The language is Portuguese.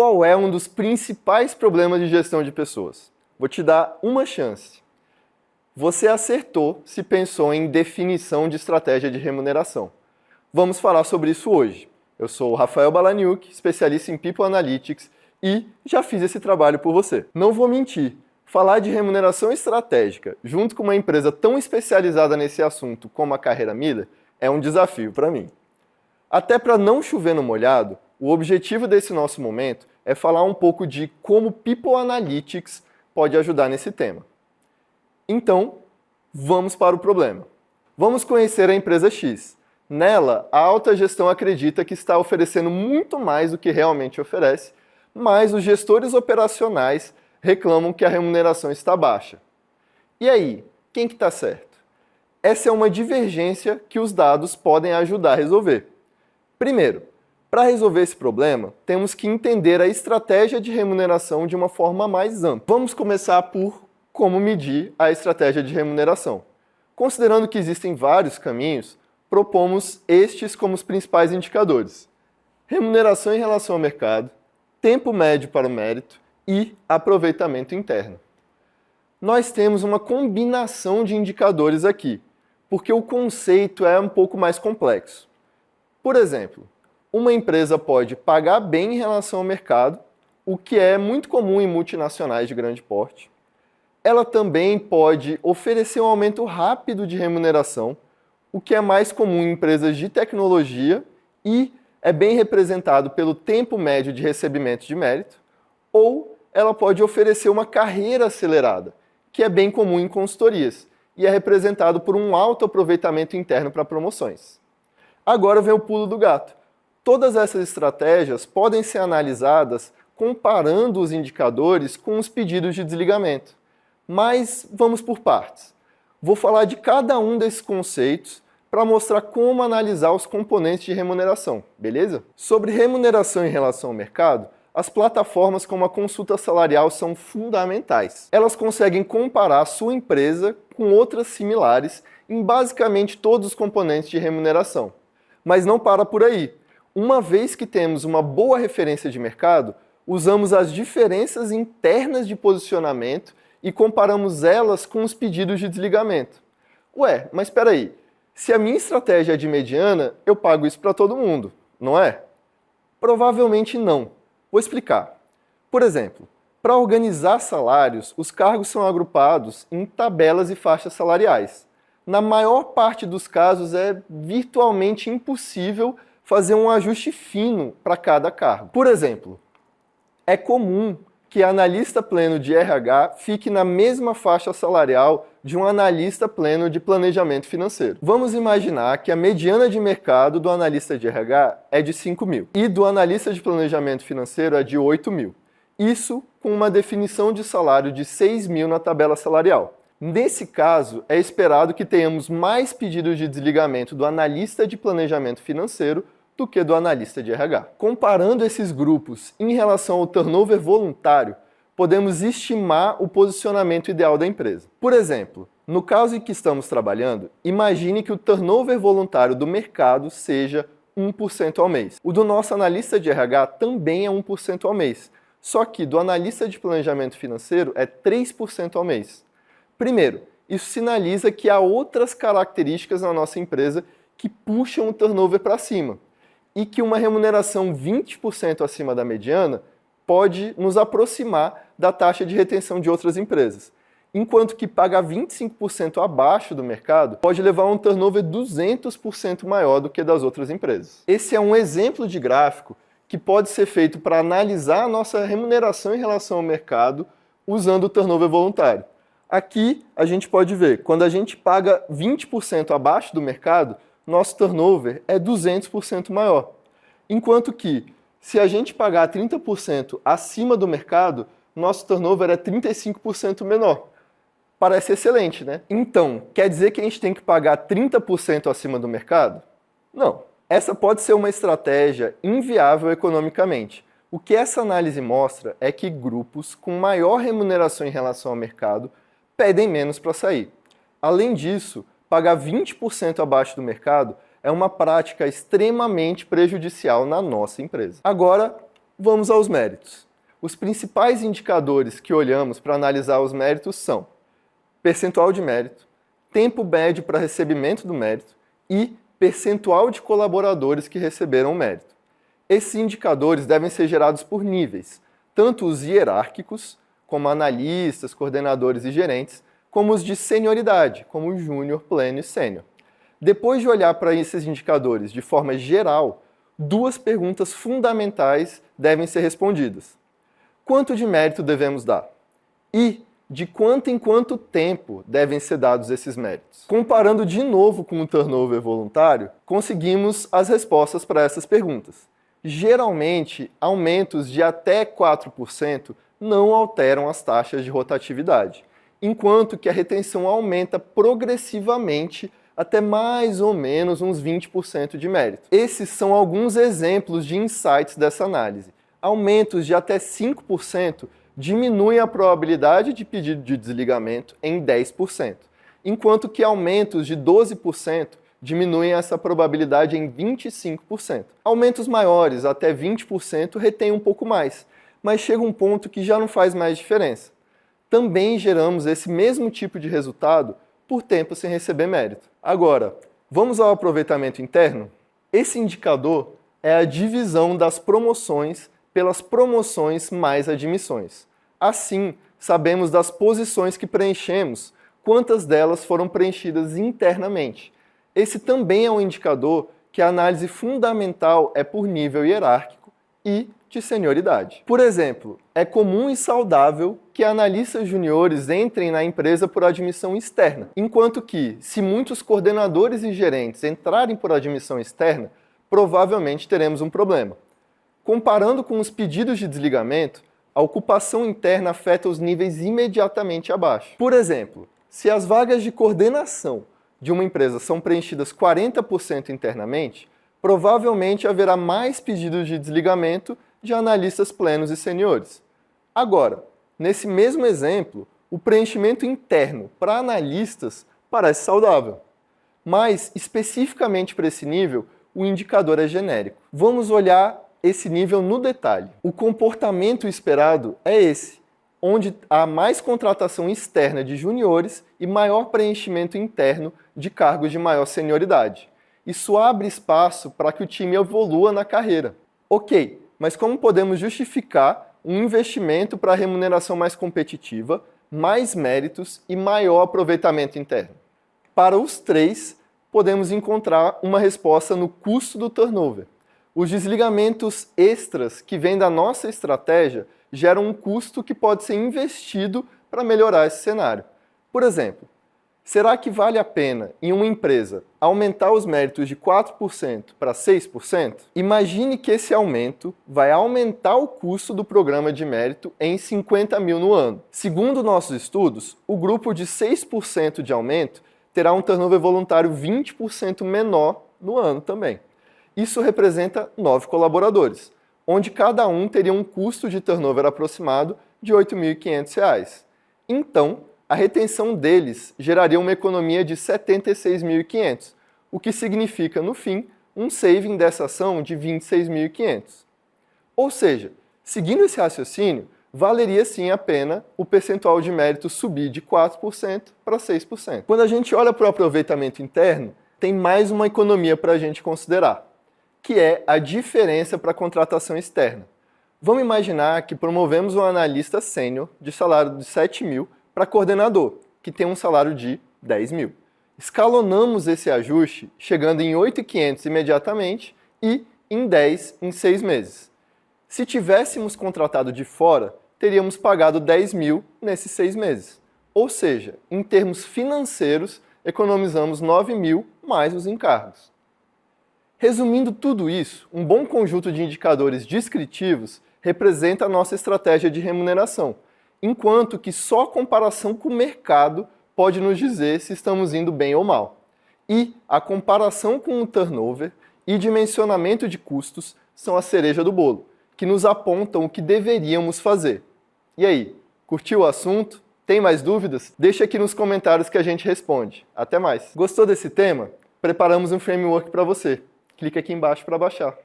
qual é um dos principais problemas de gestão de pessoas? Vou te dar uma chance. Você acertou se pensou em definição de estratégia de remuneração. Vamos falar sobre isso hoje. Eu sou o Rafael Balaniuk, especialista em People Analytics e já fiz esse trabalho por você. Não vou mentir, falar de remuneração estratégica junto com uma empresa tão especializada nesse assunto como a Carreira Miller é um desafio para mim. Até para não chover no molhado, o objetivo desse nosso momento é falar um pouco de como People Analytics pode ajudar nesse tema. Então, vamos para o problema. Vamos conhecer a empresa X. Nela, a alta gestão acredita que está oferecendo muito mais do que realmente oferece, mas os gestores operacionais reclamam que a remuneração está baixa. E aí, quem que está certo? Essa é uma divergência que os dados podem ajudar a resolver. Primeiro, para resolver esse problema, temos que entender a estratégia de remuneração de uma forma mais ampla. Vamos começar por como medir a estratégia de remuneração. Considerando que existem vários caminhos, propomos estes como os principais indicadores: remuneração em relação ao mercado, tempo médio para o mérito e aproveitamento interno. Nós temos uma combinação de indicadores aqui, porque o conceito é um pouco mais complexo. Por exemplo, uma empresa pode pagar bem em relação ao mercado, o que é muito comum em multinacionais de grande porte. Ela também pode oferecer um aumento rápido de remuneração, o que é mais comum em empresas de tecnologia e é bem representado pelo tempo médio de recebimento de mérito, ou ela pode oferecer uma carreira acelerada, que é bem comum em consultorias e é representado por um alto aproveitamento interno para promoções. Agora vem o pulo do gato. Todas essas estratégias podem ser analisadas comparando os indicadores com os pedidos de desligamento. Mas vamos por partes. Vou falar de cada um desses conceitos para mostrar como analisar os componentes de remuneração, beleza? Sobre remuneração em relação ao mercado, as plataformas como a consulta salarial são fundamentais. Elas conseguem comparar a sua empresa com outras similares em basicamente todos os componentes de remuneração. Mas não para por aí. Uma vez que temos uma boa referência de mercado, usamos as diferenças internas de posicionamento e comparamos elas com os pedidos de desligamento. Ué, mas espera aí, se a minha estratégia é de mediana, eu pago isso para todo mundo, não é? Provavelmente não. Vou explicar. Por exemplo, para organizar salários, os cargos são agrupados em tabelas e faixas salariais. Na maior parte dos casos é virtualmente impossível fazer um ajuste fino para cada cargo. Por exemplo, é comum que analista pleno de RH fique na mesma faixa salarial de um analista pleno de planejamento financeiro. Vamos imaginar que a mediana de mercado do analista de RH é de 5 mil e do analista de planejamento financeiro é de 8 mil. Isso com uma definição de salário de 6 mil na tabela salarial. Nesse caso, é esperado que tenhamos mais pedidos de desligamento do analista de planejamento financeiro do que do analista de RH. Comparando esses grupos em relação ao turnover voluntário, podemos estimar o posicionamento ideal da empresa. Por exemplo, no caso em que estamos trabalhando, imagine que o turnover voluntário do mercado seja 1% ao mês. O do nosso analista de RH também é 1% ao mês, só que do analista de planejamento financeiro é 3% ao mês. Primeiro, isso sinaliza que há outras características na nossa empresa que puxam o turnover para cima e que uma remuneração 20% acima da mediana pode nos aproximar da taxa de retenção de outras empresas, enquanto que pagar 25% abaixo do mercado pode levar a um turnover 200% maior do que das outras empresas. Esse é um exemplo de gráfico que pode ser feito para analisar a nossa remuneração em relação ao mercado usando o turnover voluntário. Aqui a gente pode ver, quando a gente paga 20% abaixo do mercado, nosso turnover é 200% maior. Enquanto que, se a gente pagar 30% acima do mercado, nosso turnover é 35% menor. Parece excelente, né? Então, quer dizer que a gente tem que pagar 30% acima do mercado? Não. Essa pode ser uma estratégia inviável economicamente. O que essa análise mostra é que grupos com maior remuneração em relação ao mercado pedem menos para sair. Além disso, pagar 20% abaixo do mercado é uma prática extremamente prejudicial na nossa empresa. Agora, Vamos aos méritos. Os principais indicadores que olhamos para analisar os méritos são percentual de mérito, tempo médio para recebimento do mérito e percentual de colaboradores que receberam o mérito. Esses indicadores devem ser gerados por níveis, tanto os hierárquicos, como analistas, coordenadores e gerentes, como os de senioridade, como júnior, pleno e sênior. Depois de olhar para esses indicadores de forma geral, duas perguntas fundamentais devem ser respondidas. Quanto de mérito devemos dar? E de quanto em quanto tempo devem ser dados esses méritos? Comparando de novo com o turnover voluntário, conseguimos as respostas para essas perguntas. Geralmente, aumentos de até 4% não alteram as taxas de rotatividade, enquanto que a retenção aumenta progressivamente até mais ou menos uns 20% de mérito. Esses são alguns exemplos de insights dessa análise. Aumentos de até 5% diminuem a probabilidade de pedido de desligamento em 10%, enquanto que aumentos de 12% diminuem essa probabilidade em 25%. Aumentos maiores, até 20%, retêm um pouco mais, mas chega um ponto que já não faz mais diferença. Também geramos esse mesmo tipo de resultado por tempo sem receber mérito. Agora, vamos ao aproveitamento interno? Esse indicador é a divisão das promoções pelas promoções mais admissões. Assim, sabemos das posições que preenchemos, quantas delas foram preenchidas internamente. Esse também é um indicador que a análise fundamental é por nível hierárquico e de senioridade. Por exemplo, é comum e saudável que analistas juniores entrem na empresa por admissão externa, enquanto que, se muitos coordenadores e gerentes entrarem por admissão externa, provavelmente teremos um problema. Comparando com os pedidos de desligamento, a ocupação interna afeta os níveis imediatamente abaixo. Por exemplo, se as vagas de coordenação de uma empresa são preenchidas 40% internamente, provavelmente haverá mais pedidos de desligamento de analistas plenos e seniores. Agora, nesse mesmo exemplo, o preenchimento interno para analistas parece saudável. Mas, especificamente para esse nível, o indicador é genérico. Vamos olhar esse nível no detalhe. O comportamento esperado é esse, onde há mais contratação externa de juniores e maior preenchimento interno de cargos de maior senioridade. Isso abre espaço para que o time evolua na carreira. Ok, mas como podemos justificar um investimento para remuneração mais competitiva, mais méritos e maior aproveitamento interno? Para os três, podemos encontrar uma resposta no custo do turnover. Os desligamentos extras que vêm da nossa estratégia geram um custo que pode ser investido para melhorar esse cenário. Por exemplo, será que vale a pena, em uma empresa, aumentar os méritos de 4% para 6%? Imagine que esse aumento vai aumentar o custo do programa de mérito em 50 mil no ano. Segundo nossos estudos, o grupo de 6% de aumento terá um turnover voluntário 20% menor no ano também. Isso representa 9 colaboradores, onde cada um teria um custo de turnover aproximado de R$ 8.500. Então, a retenção deles geraria uma economia de R$ 76.500, o que significa, no fim, um saving dessa ação de R$ 26.500. Ou seja, seguindo esse raciocínio, valeria sim a pena o percentual de mérito subir de 4% para 6%. Quando a gente olha para o aproveitamento interno, tem mais uma economia para a gente considerar, que é a diferença para a contratação externa. Vamos imaginar que promovemos um analista sênior de salário de 7 mil para coordenador, que tem um salário de 10 mil. Escalonamos esse ajuste, chegando em 8.500 imediatamente e em 10 em 6 meses. Se tivéssemos contratado de fora, teríamos pagado 10 mil nesses 6 meses. Ou seja, em termos financeiros, economizamos 9 mil mais os encargos. Resumindo tudo isso, um bom conjunto de indicadores descritivos representa a nossa estratégia de remuneração, enquanto que só a comparação com o mercado pode nos dizer se estamos indo bem ou mal. E a comparação com o turnover e dimensionamento de custos são a cereja do bolo, que nos apontam o que deveríamos fazer. E aí, curtiu o assunto? Tem mais dúvidas? Deixa aqui nos comentários que a gente responde. Até mais! Gostou desse tema? Preparamos um framework para você. Clique aqui embaixo para baixar.